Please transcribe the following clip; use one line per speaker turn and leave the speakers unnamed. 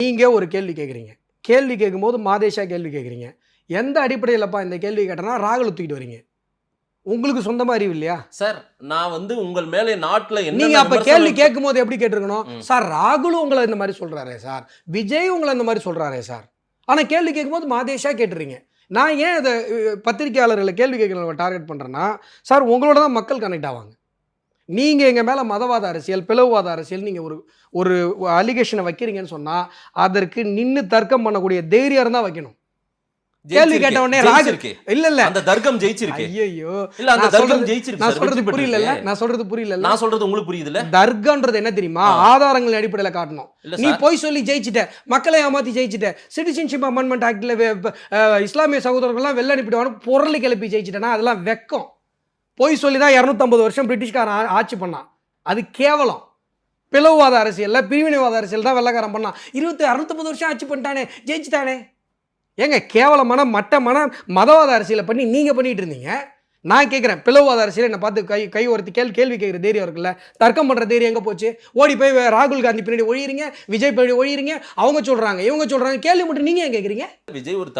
நீங்க ஒரு கேள்வி கேட்குறீங்க. கேள்வி கேட்கும்போது மாதேஷா கேள்வி கேட்குறீங்க. எந்த அடிப்படையிலப்பா இந்த கேள்வி கேட்டேன்னா, ராகுல தூக்கிட்டு வரீங்க. உங்களுக்கு சொந்தமா அறிவு இல்லையா?
சார், நான் வந்து உங்கள் மேலே நாட்டுல
நீங்க
என்ன
அப்ப கேள்வி கேட்கும்போது எப்படி கேட்டிருக்கணும்? சார் ராகுலும் உங்கள இந்த மாரி சொல்றாரே சார். விஜய் உங்கள இந்த மாரி சொல்றாரே சார். ஆனா கேள்வி கேட்கும்போது மாதேஷா கேட்டுறீங்க. நான் ஏன் இத பத்திரிக்கையாளர்கள கேள்வி கேட்கிறவங்கள டார்கெட் பண்றேன்னா, சார் உங்களோட தான் மக்கள் கனெக்ட் ஆவாங்க. நீங்க எங்க மேல மதவாத அரசியல், பிளவுவாத அரசியல் நீங்க ஒரு ஒரு அலிகேஷன வைக்கிறீங்கன்னு சொன்னா, அதற்கு நின்னு தர்க்கம் பண்ணக்கூடிய தைரியம் தான் வைக்கணும். கேள்வி கேட்ட உடனே ராகு இல்ல
அந்த தர்க்கம் ஜெயிச்சிருக்கு.
ஐயையோ
இல்ல அந்த தர்க்கம் ஜெயிச்சிருக்கு.
நான் சொல்றது புரியல. நான் சொல்றது புரியல.
நான் சொல்றது உங்களுக்கு புரியுதுல?
தர்க்கம்ன்றது என்ன தெரியுமா? ஆதாரங்கள் அடிப்படையில் காட்டணும். நீ போய் சொல்லி ஜெயிச்சிட்ட, மக்களை ஏமாத்தி ஜெயிச்சிட்ட, சிட்டிசன்ஷிப் அமெண்ட்மெண்ட் ஆக்ட்ல இஸ்லாமிய சகோதரர்கள்லாம் வெள்ள அனுப்பிடுவாங்க, பொருளை கிளப்பி ஜெயிச்சிட்டனா அதெல்லாம் வெக்கம். போய் சொல்லி தான் 250 வருஷம் பிரிட்டிஷ்காரன் ஆட்சி பண்ணான். அது கேவலம். பிளவுவாத அரசியல்ல பிரிவினைவாத அரசியல் தான் வெள்ளக்காரன் பண்ணான். 650 வருஷம் ஆட்சி பண்ணிட்டானே, ஜெயிச்சிட்டானே. ஏங்க கேவலமான மட்டமான மதவாத அரசியலை பண்ணி நீங்க பண்ணிட்டு இருந்தீங்க. நான் கேட்குறேன், பிளவுவாத அரசியல் என்னை பார்த்து கை ஒருத்தி கேள்வி கேட்குற தைரியம் இருக்குல்ல, தர்க்கம் பண்ணுற தைரியம் எங்கே போச்சு? ஓடி போய் ராகுல் காந்தி பின்னாடி ஒழியிறீங்க, விஜய் பின்னாடி ஒழியிறீங்க, அவங்க சொல்கிறாங்க இவங்க சொல்கிறாங்க, கேள்வி மட்டும் நீங்கள் ஏன் கேட்குறீங்க?
விஜய் ஒரு